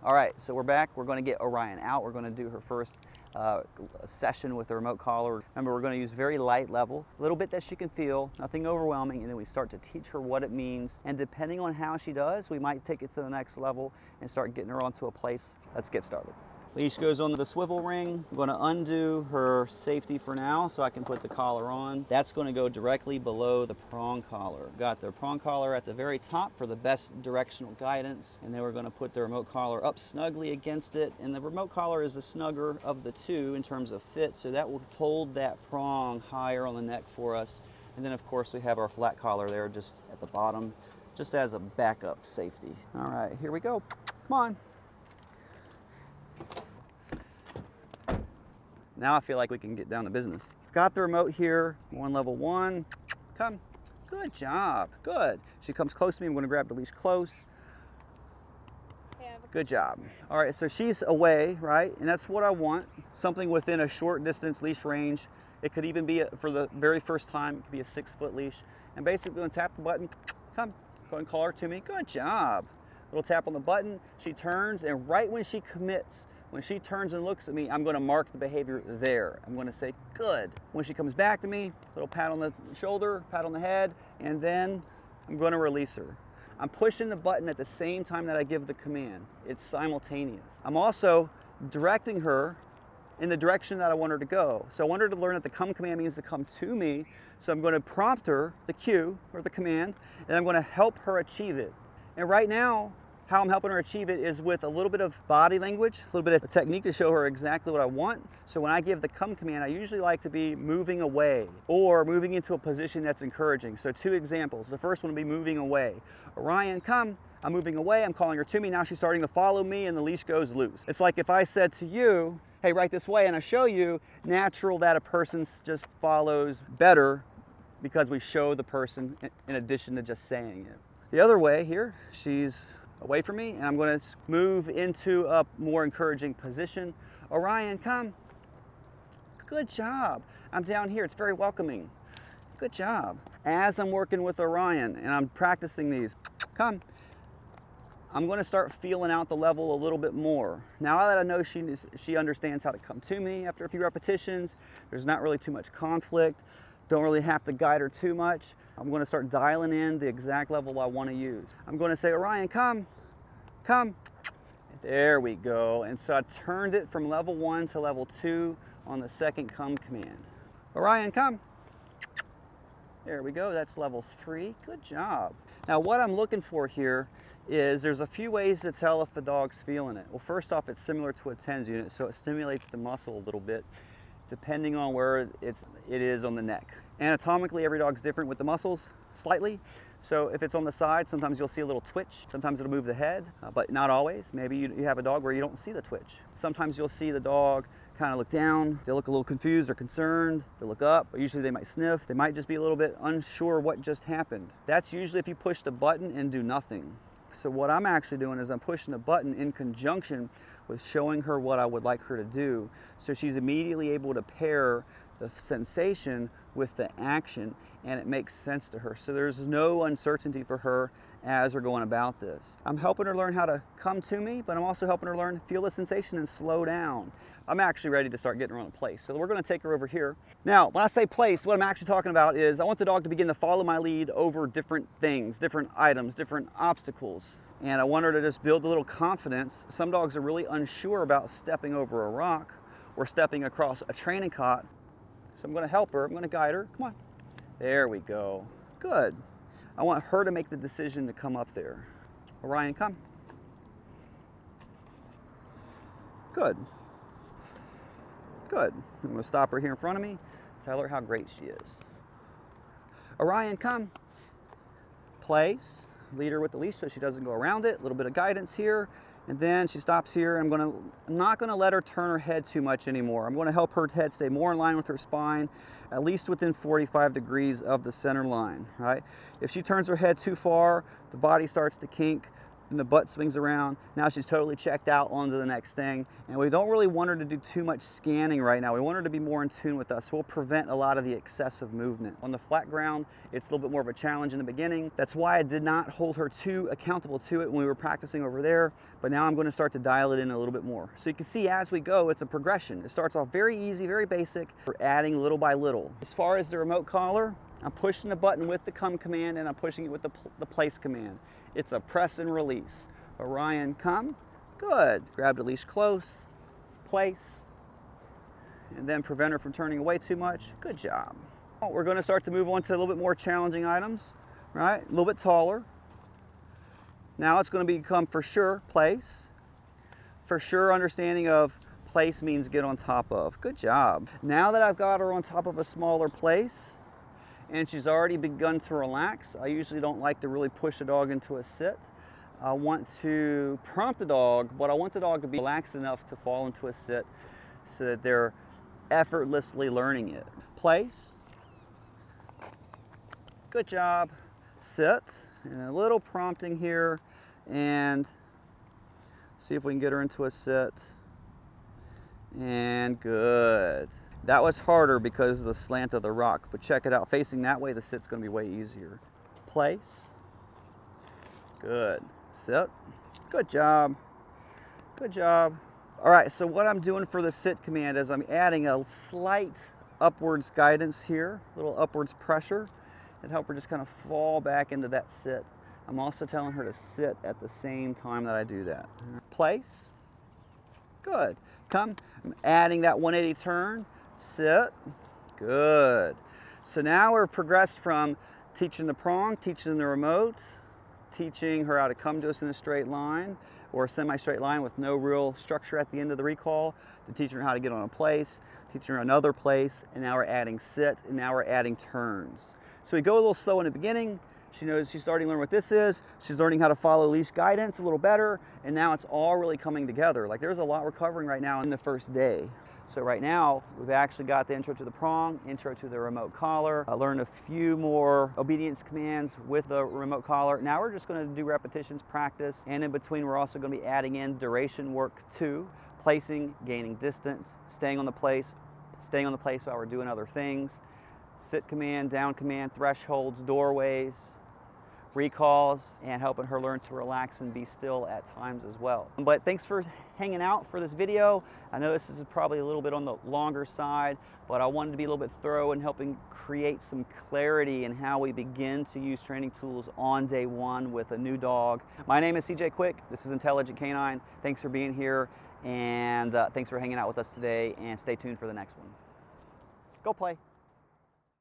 All right, so we're back. We're going to get Orion out. We're going to do her first session with the remote collar. Remember, we're going to use very light level, a little bit that she can feel, nothing overwhelming, and then we start to teach her what it means. And depending on how she does, we might take it to the next level and start getting her onto a place. Let's get started. Leash goes onto the swivel ring. I'm going to undo her safety for now so I can put the collar on. That's going to go directly below the prong collar. Got the prong collar at the very top for the best directional guidance, and then we're going to put the remote collar up snugly against it. And the remote collar is the snugger of the two in terms of fit, so that will hold that prong higher on the neck for us. And then of course we have our flat collar there just at the bottom, just as a backup safety. All right, here we go. Come on. Now I feel like we can get down to business. Got the remote here, we're on level 1. Come, good job, good. She comes close to me, I'm gonna grab the leash close. Good job. All right, so she's away, right? And that's what I want, something within a short distance leash range. It could even be, for the very first time, it could be a 6-foot leash. And basically gonna tap the button, come, go and call her to me, good job. Little tap on the button, she turns, and right when she commits, when she turns and looks at me, I'm going to mark the behavior there. I'm going to say, good. When she comes back to me, little pat on the shoulder, pat on the head, and then I'm going to release her. I'm pushing the button at the same time that I give the command. It's simultaneous. I'm also directing her in the direction that I want her to go. So I want her to learn that the come command means to come to me. So I'm going to prompt her, the cue, or the command, and I'm going to help her achieve it. And right now, how I'm helping her achieve it is with a little bit of body language, a little bit of a technique to show her exactly what I want. So when I give the come command, I usually like to be moving away or moving into a position that's encouraging. So 2 examples. The first one would be moving away. Orion, come. I'm moving away, I'm calling her to me. Now she's starting to follow me and the leash goes loose. It's like if I said to you, hey, right this way, and I show you, natural that a person just follows better because we show the person in addition to just saying it. The other way here, she's away from me, and I'm going to move into a more encouraging position. Orion, come. Good job. I'm down here. It's very welcoming. Good job. As I'm working with Orion and I'm practicing these, come. I'm going to start feeling out the level a little bit more. Now that I know she understands how to come to me after a few repetitions, there's not really too much conflict. Don't really have to guide her too much. I'm going to start dialing in the exact level I want to use. I'm going to say, Orion, come, come. There we go. And so I turned it from level 1 to level 2 on the second come command. Orion, come. There we go. That's level 3. Good job. Now what I'm looking for here is there's a few ways to tell if the dog's feeling it. Well, first off, it's similar to a TENS unit, so it stimulates the muscle a little bit, depending on where it is on the neck. Anatomically, every dog's different with the muscles, slightly. So if it's on the side, sometimes you'll see a little twitch. Sometimes it'll move the head, but not always. Maybe you have a dog where you don't see the twitch. Sometimes you'll see the dog kind of look down. They look a little confused or concerned. They look up, but usually they might sniff. They might just be a little bit unsure what just happened. That's usually if you push the button and do nothing. So what I'm actually doing is I'm pushing the button in conjunction with showing her what I would like her to do. So she's immediately able to pair the sensation with the action, and it makes sense to her. So there's no uncertainty for her as we're going about this. I'm helping her learn how to come to me, but I'm also helping her learn to feel the sensation and slow down. I'm actually ready to start getting her on a place. So we're going to take her over here. Now, when I say place, what I'm actually talking about is I want the dog to begin to follow my lead over different things, different items, different obstacles. And I want her to just build a little confidence. Some dogs are really unsure about stepping over a rock or stepping across a training cot. So I'm going to help her. I'm going to guide her. Come on. There we go. Good. I want her to make the decision to come up there. Orion, come. Good. Good. I'm going to stop her here in front of me, tell her how great she is. Orion, come. Place. Lead her with the leash so she doesn't go around it. A little bit of guidance here. And then she stops here. I'm not going to let her turn her head too much anymore. I'm going to help her head stay more in line with her spine, at least within 45 degrees of the center line, right? If she turns her head too far, the body starts to kink. then the butt swings around. Now she's totally checked out onto the next thing. And we don't really want her to do too much scanning right now. We want her to be more in tune with us. We'll prevent a lot of the excessive movement. On the flat ground, it's a little bit more of a challenge in the beginning. That's why I did not hold her too accountable to it when we were practicing over there, but now I'm going to start to dial it in a little bit more. So you can see as we go, it's a progression. It starts off very easy, very basic. We're adding little by little. As far as the remote collar, I'm pushing the button with the come command and I'm pushing it with the place command. It's a press and release. Orion, come. Good. Grab the leash close, place, and then prevent her from turning away too much. Good job. We're going to start to move on to a little bit more challenging items, right? A little bit taller. Now it's going to become for sure place. For sure understanding of place means get on top of. Good job. Now that I've got her on top of a smaller place, and she's already begun to relax, I usually don't like to really push a dog into a sit. I want to prompt the dog, but I want the dog to be relaxed enough to fall into a sit so that they're effortlessly learning it. Place. Good job. Sit. And a little prompting here, and see if we can get her into a sit. And good. That was harder because of the slant of the rock, but check it out. Facing that way, the sit's going to be way easier. Place. Good. Sit. Good job. Good job. All right, so what I'm doing for the sit command is I'm adding a slight upwards guidance here, a little upwards pressure, and help her just kind of fall back into that sit. I'm also telling her to sit at the same time that I do that. Place. Good. Come. I'm adding that 180 turn. Sit. Good. So now we're progressed from teaching the prong, teaching the remote, teaching her how to come to us in a straight line or a semi-straight line with no real structure at the end of the recall, to teaching her how to get on a place, teaching her another place, and now we're adding sit, and now we're adding turns. So we go a little slow in the beginning. She knows she's starting to learn what this is. She's learning how to follow leash guidance a little better, and now it's all really coming together. Like there's a lot we're covering right now in the first day. So right now, we've actually got the intro to the prong, intro to the remote collar. I learned a few more obedience commands with the remote collar. Now we're just going to do repetitions, practice, and in between we're also going to be adding in duration work too. Placing, gaining distance, staying on the place while we're doing other things. Sit command, down command, thresholds, doorways, recalls, and helping her learn to relax and be still at times as well. But thanks for hanging out for this video. I know this is probably a little bit on the longer side, but I wanted to be a little bit thorough in helping create some clarity in how we begin to use training tools on day one with a new dog. My name is CJ Quick. This is Intelligent Canine. Thanks for being here, and thanks for hanging out with us today, and stay tuned for the next one. Go play.